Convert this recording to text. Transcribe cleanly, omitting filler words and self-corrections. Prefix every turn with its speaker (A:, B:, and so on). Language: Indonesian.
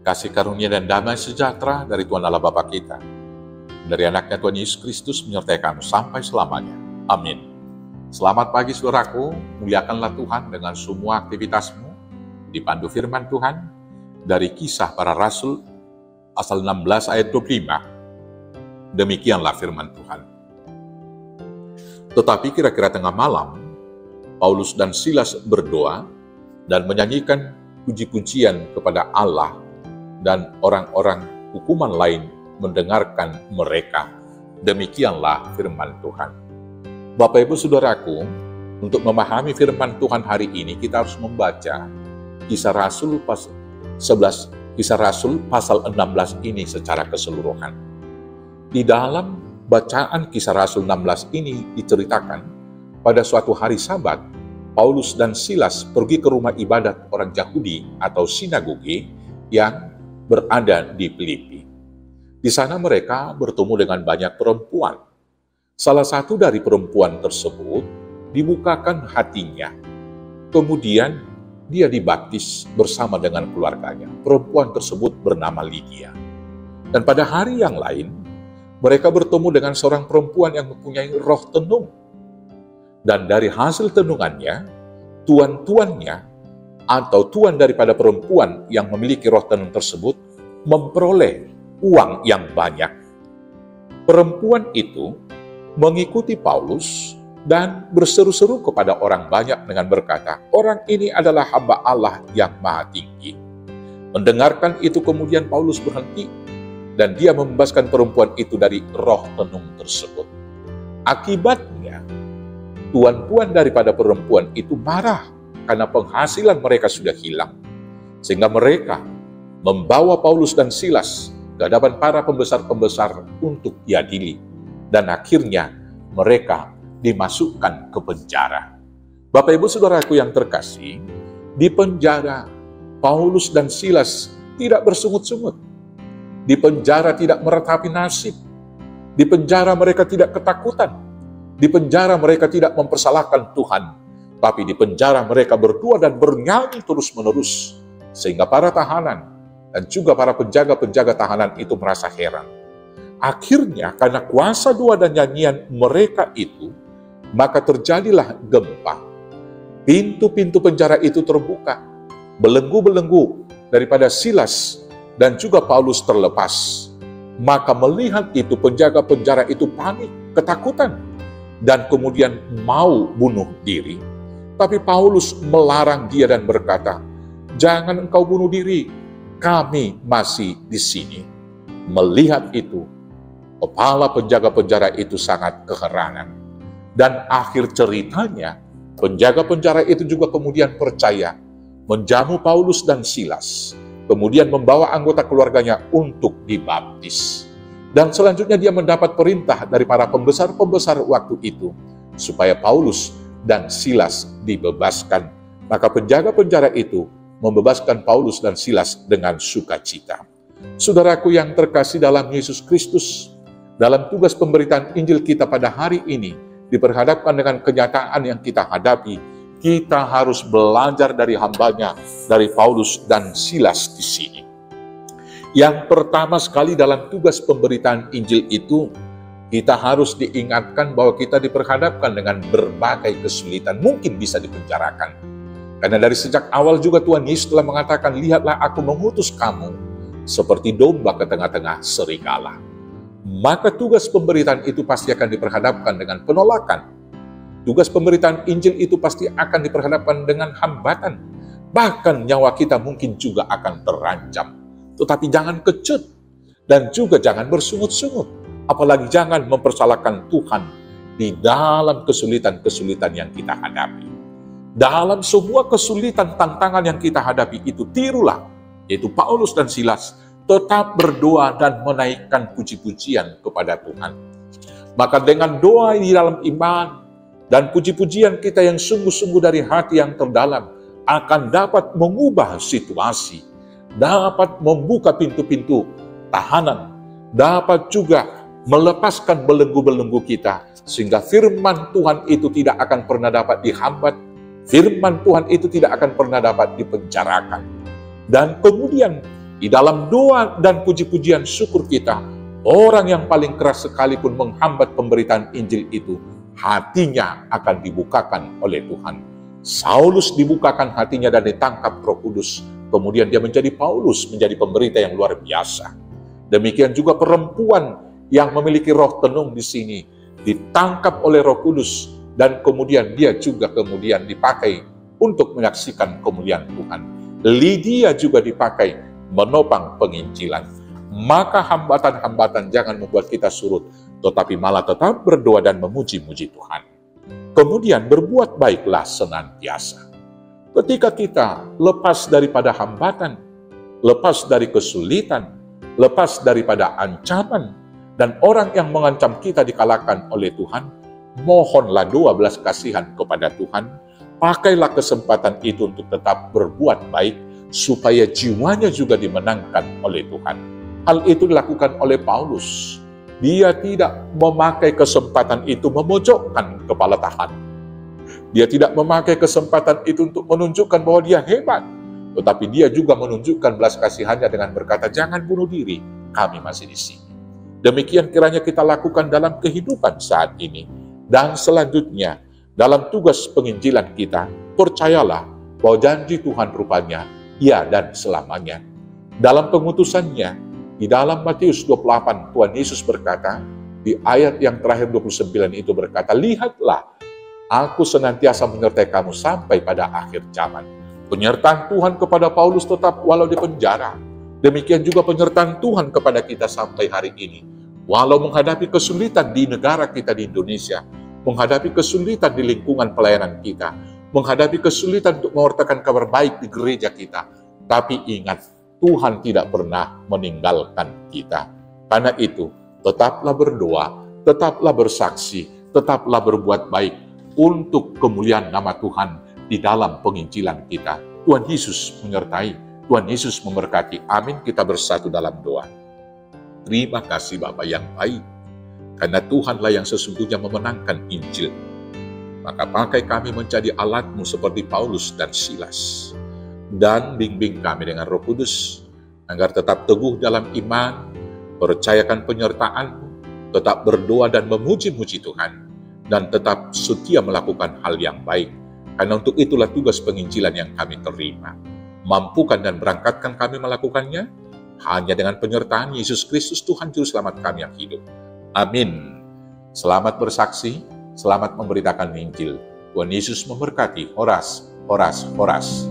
A: kasih karunia dan damai sejahtera dari Tuhan Allah Bapa kita, dari anaknya Tuhan Yesus Kristus menyertai kamu sampai selamanya. Amin. Selamat pagi saudaraku, muliakanlah Tuhan dengan semua aktivitasmu, dipandu firman Tuhan dari Kisah Para Rasul pasal 16 ayat 25. Demikianlah firman Tuhan. Tetapi kira-kira tengah malam, Paulus dan Silas berdoa dan menyanyikan puji-pujian kepada Allah, dan orang-orang hukuman lain mendengarkan mereka. Demikianlah firman Tuhan. Bapak Ibu Saudaraku, untuk memahami firman Tuhan hari ini kita harus membaca Kisah Rasul pasal 16 ini secara keseluruhan. Di dalam bacaan Kisah Rasul 16 ini diceritakan pada suatu hari Sabat, Paulus dan Silas pergi ke rumah ibadat orang Yahudi atau sinagoge yang berada di Filipi. Di sana mereka bertemu dengan banyak perempuan. Salah satu dari perempuan tersebut dibukakan hatinya. Kemudian dia dibaptis bersama dengan keluarganya. Perempuan tersebut bernama Lydia. Dan pada hari yang lain, mereka bertemu dengan seorang perempuan yang mempunyai roh tenung. Dan dari hasil tenungannya, tuan-tuannya atau tuan daripada perempuan yang memiliki roh tenung tersebut memperoleh uang yang banyak. Perempuan itu mengikuti Paulus dan berseru-seru kepada orang banyak dengan berkata, "Orang ini adalah hamba Allah yang maha tinggi." Mendengarkan itu kemudian Paulus berhenti dan dia membebaskan perempuan itu dari roh tenung tersebut. Akibatnya, tuan-tuan daripada perempuan itu marah karena penghasilan mereka sudah hilang. Sehingga mereka membawa Paulus dan Silas ke hadapan para pembesar-pembesar untuk diadili. Dan akhirnya mereka dimasukkan ke penjara. Bapak Ibu Saudaraku yang terkasih, di penjara Paulus dan Silas tidak bersungut-sungut. Di penjara tidak meratapi nasib. Di penjara mereka tidak ketakutan. Di penjara mereka tidak mempersalahkan Tuhan. Tapi di penjara mereka berdua dan bernyanyi terus-menerus. Sehingga para tahanan dan juga para penjaga-penjaga tahanan itu merasa heran. Akhirnya karena kuasa doa dan nyanyian mereka itu, maka terjadilah gempa. Pintu-pintu penjara itu terbuka. Belenggu-belenggu daripada Silas dan juga Paulus terlepas. Maka melihat itu penjaga penjara itu panik, ketakutan. Dan kemudian mau bunuh diri. Tapi Paulus melarang dia dan berkata, "Jangan engkau bunuh diri, kami masih di sini." Melihat itu, kepala penjaga penjara itu sangat keherangan. Dan akhir ceritanya, penjaga penjara itu juga kemudian percaya, menjamu Paulus dan Silas, kemudian membawa anggota keluarganya untuk dibaptis. Dan selanjutnya dia mendapat perintah dari para pembesar-pembesar waktu itu, supaya Paulus dan Silas dibebaskan. Maka penjaga penjara itu membebaskan Paulus dan Silas dengan sukacita. Saudaraku yang terkasih dalam Yesus Kristus, dalam tugas pemberitaan Injil kita pada hari ini, diperhadapkan dengan kenyataan yang kita hadapi, kita harus belajar dari hambanya, dari Paulus dan Silas di sini. Yang pertama sekali dalam tugas pemberitaan Injil itu, kita harus diingatkan bahwa kita diperhadapkan dengan berbagai kesulitan, mungkin bisa dipenjarakan. Karena dari sejak awal juga Tuhan Yesus telah mengatakan, "Lihatlah aku mengutus kamu seperti domba ke tengah-tengah serigala." Maka tugas pemberitaan itu pasti akan diperhadapkan dengan penolakan. Tugas pemberitaan Injil itu pasti akan diperhadapkan dengan hambatan. Bahkan nyawa kita mungkin juga akan terancam. Tetapi jangan kecut dan juga jangan bersungut-sungut. Apalagi jangan mempersalahkan Tuhan di dalam kesulitan-kesulitan yang kita hadapi. Dalam semua kesulitan, tantangan yang kita hadapi itu, tirulah, yaitu Paulus dan Silas, tetap berdoa dan menaikkan puji-pujian kepada Tuhan. Maka dengan doa di dalam iman dan puji-pujian kita yang sungguh-sungguh dari hati yang terdalam, akan dapat mengubah situasi, dapat membuka pintu-pintu tahanan, dapat juga melepaskan belenggu-belenggu kita, sehingga firman Tuhan itu tidak akan pernah dapat dihambat, firman Tuhan itu tidak akan pernah dapat dipenjarakan. Dan kemudian Di dalam doa dan puji-pujian syukur kita, orang yang paling keras sekalipun menghambat pemberitaan Injil itu, hatinya akan dibukakan oleh Tuhan. Saulus dibukakan hatinya dan ditangkap Roh Kudus. Kemudian dia menjadi Paulus, menjadi pemberita yang luar biasa. Demikian juga perempuan yang memiliki roh tenung di sini, ditangkap oleh Roh Kudus, dan kemudian dia juga kemudian dipakai untuk menyaksikan kemuliaan Tuhan. Lydia juga dipakai menopang penginjilan. Maka hambatan-hambatan jangan membuat kita surut, tetapi malah tetap berdoa dan memuji-muji Tuhan. Kemudian berbuat baiklah senantiasa. Ketika kita lepas daripada hambatan, lepas dari kesulitan, lepas daripada ancaman, dan orang yang mengancam kita dikalahkan oleh Tuhan, mohonlah doa belas kasihan kepada Tuhan. Pakailah kesempatan itu untuk tetap berbuat baik, supaya jiwanya juga dimenangkan oleh Tuhan. Hal itu dilakukan oleh Paulus. Dia tidak memakai kesempatan itu memojokkan kepala tahan. Dia tidak memakai kesempatan itu untuk menunjukkan bahwa dia hebat. Tetapi dia juga menunjukkan belas kasihannya dengan berkata, jangan bunuh diri, kami masih di sini. Demikian kiranya kita lakukan dalam kehidupan saat ini. Dan selanjutnya, dalam tugas penginjilan kita, percayalah bahwa janji Tuhan rupanya ya dan selamanya. Dalam pengutusannya, di dalam Matius 28, Tuhan Yesus berkata, di ayat yang terakhir 29 itu berkata, lihatlah, aku senantiasa menyertai kamu sampai pada akhir zaman. Penyertaan Tuhan kepada Paulus tetap walau di penjara. Demikian juga penyertaan Tuhan kepada kita sampai hari ini. Walau menghadapi kesulitan di negara kita di Indonesia, menghadapi kesulitan di lingkungan pelayanan kita, menghadapi kesulitan untuk mewartakan kabar baik di gereja kita. Tapi ingat, Tuhan tidak pernah meninggalkan kita. Karena itu, tetaplah berdoa, tetaplah bersaksi, tetaplah berbuat baik untuk kemuliaan nama Tuhan di dalam penginjilan kita. Tuhan Yesus menyertai, Tuhan Yesus memberkati. Amin. Kita bersatu dalam doa. Terima kasih Bapa yang baik, karena Tuhanlah yang sesungguhnya memenangkan Injil. Maka pakai kami menjadi alat-Mu seperti Paulus dan Silas. Dan bimbing kami dengan Roh Kudus, agar tetap teguh dalam iman, percayakan penyertaan-Mu, tetap berdoa dan memuji-muji Tuhan, dan tetap setia melakukan hal yang baik. Karena untuk itulah tugas penginjilan yang kami terima. Mampukan dan berangkatkan kami melakukannya, hanya dengan penyertaan Yesus Kristus Tuhan Juru Selamat kami yang hidup. Amin. Selamat bersaksi, selamat memberitakan Injil. Tuhan Yesus memberkati. Horas, horas, horas.